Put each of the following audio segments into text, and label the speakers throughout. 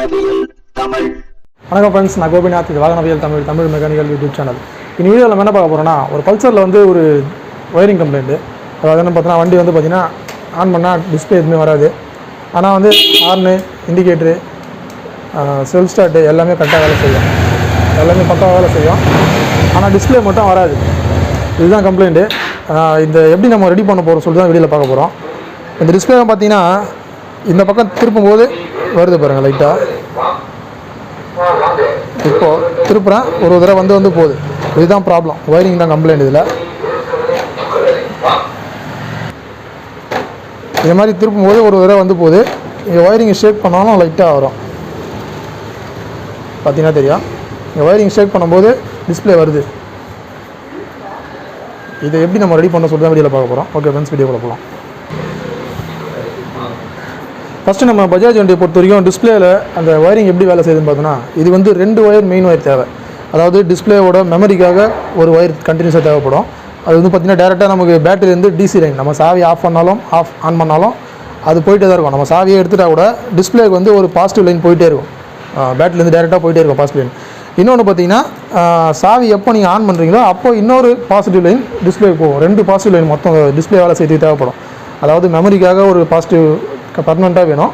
Speaker 1: வாகனவியல் தமிழ்.
Speaker 2: வணக்கம் ஃப்ரெண்ட்ஸ், நான் கோபிநாத். இது வாகனவியல் தமிழ் மெக்கானிக்கல் யூடியூப் சேனல். இந்த வீடியோவில் நம்ம என்ன பார்க்க போகிறோம்னா, ஒரு பல்சரில் வந்து ஒரு ஒயரிங் கம்ப்ளைண்ட்டு. அதாவது என்ன பார்த்தீங்கன்னா, வண்டி வந்து பார்த்திங்கன்னா ஆன் பண்ணால் டிஸ்பிளே எதுவுமே வராது. ஆனால் வந்து ஹார்னு, இண்டிகேட்ரு, செல்ஃப் ஸ்டார்ட்டு எல்லாமே கரெக்டாக வேலை செய்யும். எல்லாமே பக்காவாக வேலை செய்யும். ஆனால் டிஸ்பிளே மட்டும் வராது. இதுதான் கம்ப்ளைண்ட்டு. இந்த எப்படி நம்ம ரெடி பண்ண போகிறோம் சொல்லி தான் வீடியோவில் பார்க்க போகிறோம். இந்த டிஸ்பிளே பார்த்தீங்கன்னா இந்த பக்கம் திருப்பும் போது வருது பாருங்கள் லைட்டாக. இப்போது திருப்புறேன், ஒரு தடவை வந்து போகுது. இதுதான் ப்ராப்ளம், ஒயரிங் தான் கம்ப்ளைண்ட். இதில் இது மாதிரி திருப்பும் போது ஒரு தடவை வந்து போகுது. இங்கே ஒயரிங் ஷேக் பண்ணாலும் லைட்டாக வரும், பார்த்தீங்கன்னா தெரியும். இங்கே ஒயரிங் ஷேக் பண்ணும்போது டிஸ்பிளே வருது. இதை எப்படி நம்ம ரெடி பண்ண சொல்லி தான் வீடியோவில் பார்க்க போகிறோம். ஓகே ஃப்ரெண்ட்ஸ், வீடியோக்குள்ள போகலாம். ஃபஸ்ட்டு நம்ம பஜாஜ் வண்டியை பொறுத்த வரைக்கும் டிஸ்பிளேயில் அந்த ஒயரிங் எப்படி வேலை செய்யுதுன்னு பார்த்தோன்னா, இது வந்து 2 ஒயர் மெயின் ஒயர் தேவை. அதாவது டிஸ்பிளேவோட மெமரிக்காக ஒரு ஒயர் கண்டினியூஸாக தேவைப்படும். அது வந்து பார்த்திங்கன்னா டேரெக்டாக நமக்கு பேட்டரியிலேருந்து டிசி லைன், நம்ம சாவி ஆஃப் பண்ணாலும் ஆன் பண்ணாலும் அது போயிட்டே தான் இருக்கும். நம்ம சாவியை எடுத்துகிட்டா கூட டிஸ்பிளேக்கு வந்து ஒரு பாசிட்டிவ் லைன் போயிட்டே இருக்கும். பேட்டரிலேருந்து டேரெக்டாக போயிட்டே இருக்கும் பாசிட்டிவ் லைன். இன்னொன்று பார்த்தீங்கன்னா, சாவி எப்போ நீங்கள் ஆன் பண்ணுறீங்களோ அப்போ இன்னொரு பாசிட்டிவ் லைன் டிஸ்பிளே போகும். 2 பாசிட்டிவ் லைன் மொத்தம் டிஸ்பிளே வேலை செய்து தேவைப்படும். அதாவது மெமரிக்காக ஒரு பாசிட்டிவ் பர்மனெண்ட்டாக வேணும்,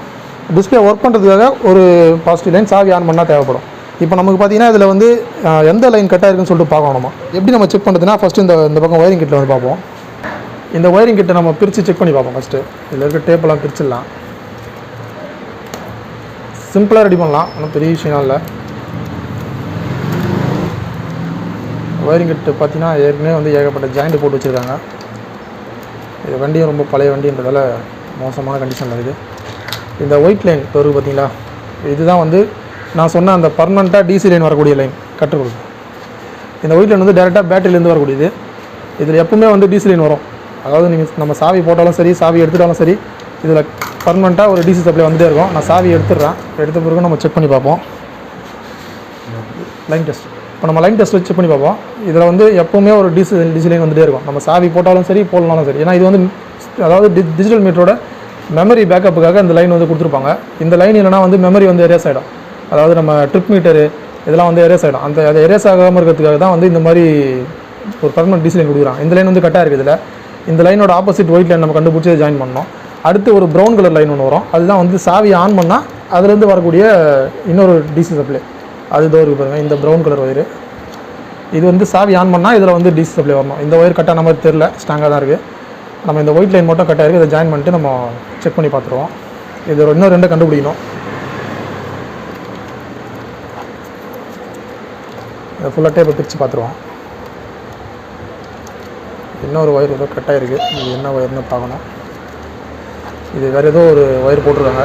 Speaker 2: டிஸ்பிளே ஒர்க் பண்ணுறதுக்காக ஒரு பாசிட்டிவ் லைன் சாவி ஆன் பண்ணால் தேவைப்படும். இப்போ நமக்கு பார்த்தீங்கன்னா இதில் வந்து எந்த லைன் கட்டாக இருக்குன்னு சொல்லிட்டு பார்க்கணுமா. எப்படி நம்ம செக் பண்ணுறதுன்னா, ஃபஸ்ட்டு இந்த பக்கம் ஒயரிங் கிட்டில் வந்து பார்ப்போம். இந்த ஒயரிங் கிட்ட நம்ம பிரித்து செக் பண்ணி பார்ப்போம். ஃபஸ்ட்டு இதில் இருக்க டேப்பெல்லாம் பிரிச்சிடலாம். சிம்பிளாக ரெடி பண்ணலாம், ஒன்றும் பெரிய விஷயம் இல்லை. ஒயரிங் கிட்டு பார்த்தீங்கன்னா ஏற்கனவே வந்து ஏகப்பட்ட ஜாயிண்ட் போட்டு வச்சுருக்காங்க. இது வண்டியும் ரொம்ப பழைய வண்டின்றதால மோசமான கண்டிஷனில் இருக்குது. இந்த ஒயிட் லைன் வருது பார்த்தீங்களா, இதுதான் வந்து நான் சொன்ன அந்த பர்மனெண்ட்டாக டிசி லைன் வரக்கூடிய லைன் கட்டு கொடுக்கும். இந்த ஒயிட் லைன் வந்து டேரெக்டாக பேட்டரியிலேருந்து வரக்கூடியது. இதில் எப்பவுமே வந்து டிசி லைன் வரும். அதாவது நீங்கள் நம்ம சாவி போட்டாலும் சரி, சாவி எடுத்துட்டாலும் சரி, இதில் பர்மனெண்ட்டாக ஒரு டிசி சப்ளை வந்துகிட்டே இருக்கும். நான் சாவி எடுத்துடுறேன், எடுத்த பிறகு நம்ம செக் பண்ணி பார்ப்போம். Line test. இப்போ நம்ம லைன் டெஸ்ட் வச்சு செக் பண்ணி பார்ப்போம். இதில் வந்து எப்போவுமே ஒரு டிசி லைன் வந்துகிட்டே இருக்கும். நம்ம சாவி போட்டாலும் சரி, போடலாலும் சரி. ஏன்னா இது வந்து அதாவது டிஜிட்டல் மீட்டரோட மெமரி பேக்கப்புக்காக இந்த லைன் வந்து கொடுத்துருப்பாங்க. இந்த லைன் இல்லைனா வந்து மெமரி வந்து எரேஸ் ஆகிடும். அதாவது நம்ம ட்ரிப் மீட்டரு இதெல்லாம் வந்து எரேஸ் ஆகிடும். அதை எரேஸ் ஆகாமல் இருக்கிறதுக்காக தான் வந்து இந்த மாதிரி ஒரு பர்மனெண்ட் டிசி லைன் கொடுக்குறாங்க. இந்த லைன் வந்து கட்டாக இருக்குது. இதில் இந்த லைனோட ஆப்போசிட் ஒயிட் லைன் நம்ம கண்டுபிடிச்சி ஜாயின் பண்ணோம். அடுத்து ஒரு ப்ரௌன் கலர் லைன் ஒன்று வரும். அதுதான் வந்து சாவி ஆன் பண்ணால் அதுலேருந்து வரக்கூடிய இன்னொரு டிசி சப்ளை. அது இதோ இருக்குது பாருங்கள், இந்த ப்ரௌன் கலர் ஒயரு. இது வந்து சாவி ஆன் பண்ணால் இதில் வந்து டிசி சப்ளை வரணும். இந்த ஒயர் கட்டான மாதிரி தெரில, ஸ்ட்ராங்காக தான் இருக்குது. நம்ம இந்த ஒயிட் லைன் மட்டும் கட்டாக இருக்குது. இதை ஜாயின் பண்ணிட்டு நம்ம செக் பண்ணி பார்த்துருவோம். இது இன்னும் 2 கண்டுபிடிக்கணும். இதை ஃபுல்லாக டேப்பை பிரித்து பார்த்துருவோம். இன்னொரு ஒயர் ஏதோ கட்டாக இருக்குது. இது என்ன ஒயர்னு பார்க்கணும். இது வேறு ஏதோ ஒரு ஒயர் போட்டிருக்காங்க.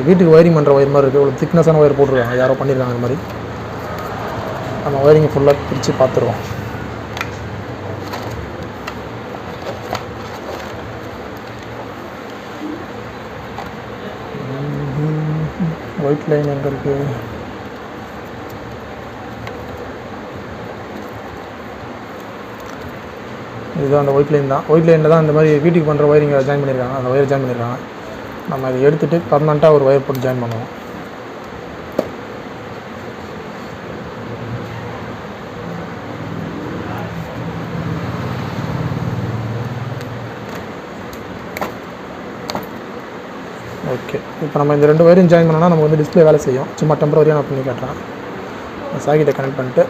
Speaker 2: வீட்டுக்கு ஒயரிங் பண்ணுற ஒயர் மாதிரி இருக்குது. ஒரு திக்னஸான ஒயர் போட்டிருக்காங்க, யாரோ பண்ணியிருக்காங்க. இந்த மாதிரி நம்ம ஒயரிங்கை ஃபுல்லாக பிரித்து பார்த்துருவோம். ஒயிட் லைன் எங்கே இருக்குது? இதுதான் அந்த ஒயிட் லைன் தான். ஒயிட் லைனில் தான் இந்த மாதிரி வீட்டுக்கு பண்ணுற ஒயரிங்கை ஜாயின் பண்ணியிருக்காங்க. அந்த ஒயர் ஜாயின் பண்ணியிருக்காங்க. நம்ம இதை எடுத்துகிட்டு பர்மனெண்ட்டாக ஒரு ஒயர் போட்டு ஜாயின் பண்ணுவோம். ஓகே, இப்போ நம்ம இந்த 2 ஒயரையும் ஜாயின் பண்ணோன்னா நம்ம வந்து டிஸ்பிளே வேலை செய்யும். சும்மா டெம்பரரியாக நான் பண்ணி காட்டுறேன். சாக்கெட்டை கனெக்ட் பண்ணிட்டு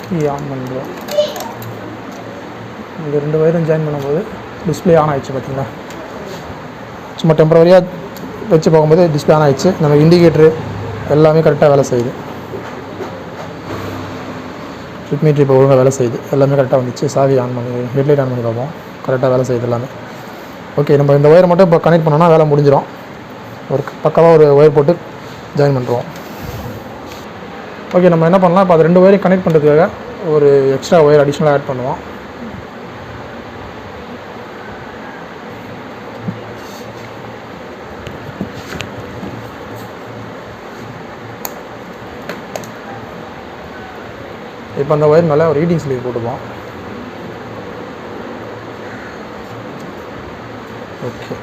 Speaker 2: கீ ஆன் பண்ணுறோம். இந்த 2 ஒயரும் ஜாயின் பண்ணும்போது டிஸ்பிளே ஆன் ஆகிடுச்சு. பார்த்தீங்களா, சும்மா டெம்பரரியாக வச்சு போகும்போது டிஸ்பிளே ஆன் ஆகிடுச்சு. நம்ம இண்டிகேட்ரு எல்லாமே கரெக்டாக வேலை செய்யுது. ட்ரிப் மீட்ரு இப்போ ஒழுங்காக வேலை செய்யுது. எல்லாமே கரெக்டாக வந்துச்சு. சாவி ஆன் பண்ணி ஹெட்லைட் ஆன் பண்ணி பார்ப்போம். கரெக்டாக வேலை செய்யுது எல்லாமே. ஓகே, நம்ம இந்த ஒயரை மட்டும் இப்போ கனெக்ட் பண்ணோன்னா வேலை முடிஞ்சிடும். ஒரு பக்கமாக ஒரு ஒயர் போட்டு ஜாயின் பண்ணுறோம். ஓகே, நம்ம என்ன பண்ணலாம், இப்போ அது 2 ஒயரையும் கனெக்ட் பண்ணுறதுக்காக ஒரு எக்ஸ்ட்ரா ஒயர் அடிஷ்னலாக ஆட் பண்ணுவோம். இப்போ அந்த ஒயர் மேலே ஒரு ரீடிங் ஸ்லீவ் போட்டுப்போம். ஓகே,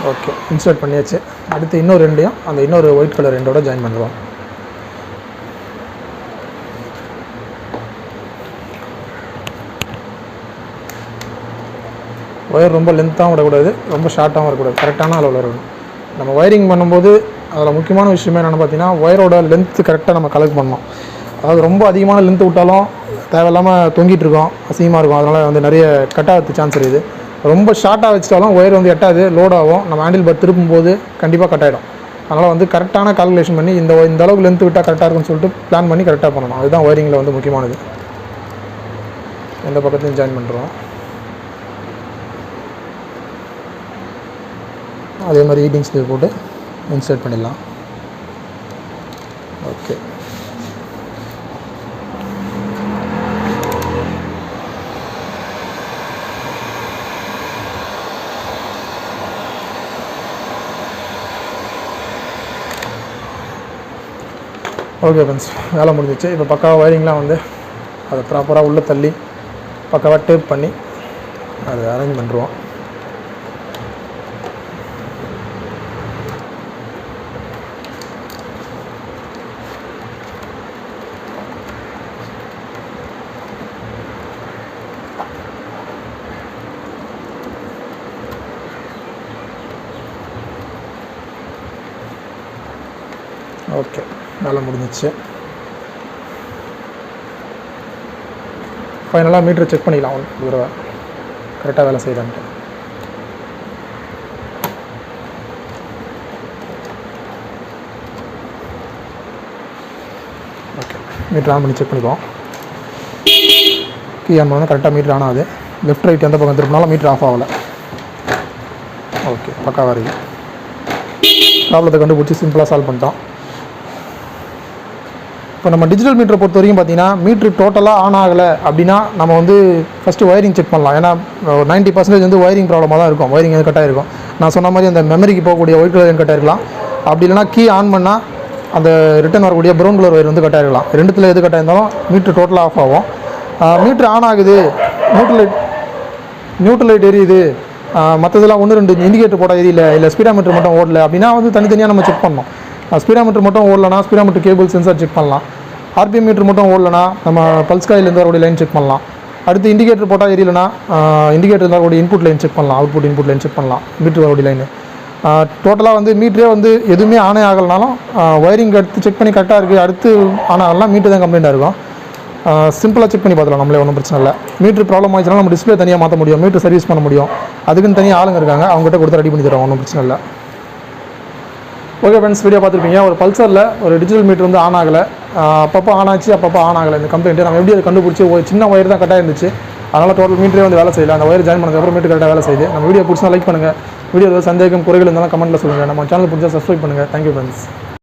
Speaker 2: ஓகே, இன்சர்ட் பண்ணியாச்சு. அடுத்து இன்னொரு ரெண்டையும் அந்த இன்னொரு ஒயிட் கலர் ரெண்டோட ஜாயின் பண்ணுறோம். ஒயர் ரொம்ப லென்த்தாகவும் விடக்கூடாது, ரொம்ப ஷார்ட்டாகவும் வரக்கூடாது, கரெக்டான அளவில் இருக்கணும். நம்ம ஒயரிங் பண்ணும்போது அதில் முக்கியமான விஷயமே என்னென்னு பார்த்தீங்கன்னா, ஒயரோட லென்த்து கரெக்டாக நம்ம கலெக்ட் பண்ணணும். அதாவது ரொம்ப அதிகமான லென்த்து விட்டாலும் தேவையில்லாமல் தொங்கிட்டு இருக்கோம், அசிங்கமாக இருக்கும். அதனால் வந்து நிறைய கட் ஆகிறது சான்ஸ் இருக்குது. ரொம்ப ஷார்ட்டாக வச்சுட்டாலும் ஒயர் வந்து எட்டாது, லோட் ஆகும். நம்ம ஹேண்டில் பார் திருப்பும் போது கண்டிப்பாக கட் ஆகிடும். அதனால் வந்து கரெக்டான கால்குலேஷன் பண்ணி இந்த அளவுக்கு லென்த்து விட்டால் கரெக்டாக இருக்குன்னு சொல்லிட்டு பிளான் பண்ணி கரெக்டாக பண்ணணும். அதுதான் ஒயரிங்கில் வந்து முக்கியமானது. எந்த பக்கத்தையும் ஜாயின் பண்ணுறோம். அதே மாதிரி ஹீட்டிங் ஸ்லீவ் போட்டு இன்சர்ட் பண்ணிடலாம். ஓகே, ஓகே ஃப்ரெண்ட்ஸ், வேலை முடிஞ்சிச்சு. இப்போ பக்காவாக ஒயரிங்லாம் வந்து அதை ப்ராப்பராக உள்ளே தள்ளி பக்காவாக டேப் பண்ணி அதை அரேஞ்ச் பண்ணுறோம். ஓகே, வேலை முடிஞ்சிச்சு. ஃபைனலாக மீட்டரை செக் பண்ணிக்கலாம் ஒரு தடவை கரெக்டாக வேலை செய்யலான்ட்டு. ஓகே, மீட்டர் ஆன் பண்ணி செக் பண்ணிக்குவோம். கீ ஆன் பண்ணால் கரெக்டாக மீட்டர் ஆன் ஆகுது. லெஃப்ட் ரைட் எந்த பக்கம் திருப்பினாலும் மீட்டர் ஆஃப் ஆகலை. ஓகே, பக்காவாக இருக்குது. ப்ராப்ளத்தை கண்டுபிடிச்சி சிம்பிளாக சால்வ் பண்ணிட்டோம். இப்போ நம்ம டிஜிட்டல் மீட்டரை பொறுத்த வரைக்கும் பார்த்தீங்கன்னா, மீட்ரு டோட்டலாக ஆன் ஆகலை அப்படின்னா நம்ம வந்து ஃபஸ்ட்டு ஒயரிங் செக் பண்ணலாம். ஏன்னா 90% வந்து ஒயரிங் ப்ராப்ளமாக தான் இருக்கும், ஒயரிங் எது கட்டாக இருக்கும். நான் சொன்ன மாதிரி அந்த மெமரிக்கு போகக்கூடிய ஒயிட் கலர் கட்டாக இருக்கலாம். அப்படி இல்லைனா கீ ஆன் பண்ணால் அந்த ரிட்டன் வரக்கூடிய ப்ரௌன் கலர் ஒயர் வந்து கட்டாக இருக்கலாம். ரெண்டுத்தில் எது கட்டாக இருந்தாலும் மீட்ரு டோட்டலாக ஆஃப் ஆகும். மீட்ரு ஆன் ஆகுது, நியூட்ரல் லைட் எரியுது, மற்றதெல்லாம் 1-2 இண்டிகேட்டர் போட்டால் எரியல, இல்லை ஸ்பீடாமீட்டர் மட்டும் ஓடல அப்படின்னா வந்து தனித்தனியாக நம்ம செக் பண்ணணும். ஸ்பீடாமீட்டர் மட்டும் ஓடலனா ஸ்பீடாமீட்டர் கேபிள் சென்சார் செக் பண்ணலாம். ஆர்பிஎம் மீட்டர் மட்டும் ஓடலனா நம்ம பல்ஸ் காயிலேருந்து வரக்கூடிய லைன் செக் பண்ணலாம். அடுத்து இண்டிகேட்டர் போட்டால் எரியலனா இண்டிகேட்டர் வரக்கூடிய இன்புட் லைன் செக் பண்ணலாம், அவுட்புட் இன்புட் லைன் செக் பண்ணலாம், மீட்டர் வரக்கூடிய லைனு. டோட்டலாக வந்து மீட்டரே வந்து எதுவுமே ஆனே ஆகலனாலும் ஒயரிங் எடுத்து செக் பண்ணி கரெக்டாக இருக்குது, அடுத்து ஆன் ஆகலாம் மீட்டர் தான் கம்ப்ளைண்ட்டாக இருக்கும். சிம்பிளாக செக் பண்ணி பார்த்துக்கலாம், நம்மளே ஒன்றும் பிரச்சனை இல்லை. மீட்ரு ப்ராப்ளம் ஆயிடுச்சுனா நம்ம டிஸ்பிளே தனியாக மாற்ற முடியும், மீட்ரு சர்வீஸ் பண்ண முடியும். அதுக்குன்னு தனியாக ஆளுங்க இருக்காங்க, அவங்ககிட்ட கொடுத்து ரெடி பண்ணி தருவாங்க, ஒன்றும் பிரச்சனை இல்லை. ஓகே ஃப்ரெண்ட்ஸ், வீடியோ பார்த்துருப்பீங்க. ஒரு பல்சரில் ஒரு டிஜிட்டல் மீட்டர் வந்து ஆன் ஆகலை, அப்பப்போ ஆன் ஆச்சு, அப்பப்போ ஆன் ஆகலை. இந்த கம்ப்ளைண்ட்டு நம்ம எப்படி அதை கண்டுபிடிச்சி, ஒரு சின்ன ஒயர் தான் கட்டாக இருந்துச்சு, அதனால் டோட்டல் மீட்டரே வந்து வேலை செய்யலை. அந்த ஒயர் ஜாயின் பண்ணதுக்கப்புறம் மீட்டர் கரெக்டாக வேலை செய்யுது. நம்ம வீடியோ பிடிச்சா லைக் பண்ணுங்கள். வீடியோ ஏதாவது சந்தேகம் குறைகள் இருந்தாலும் கமெண்ட்டில் சொல்லுங்கள். நம்ம சேனல் பிடிச்சா சப்ஸ்கிரைப் பண்ணுங்கள். Thank you friends.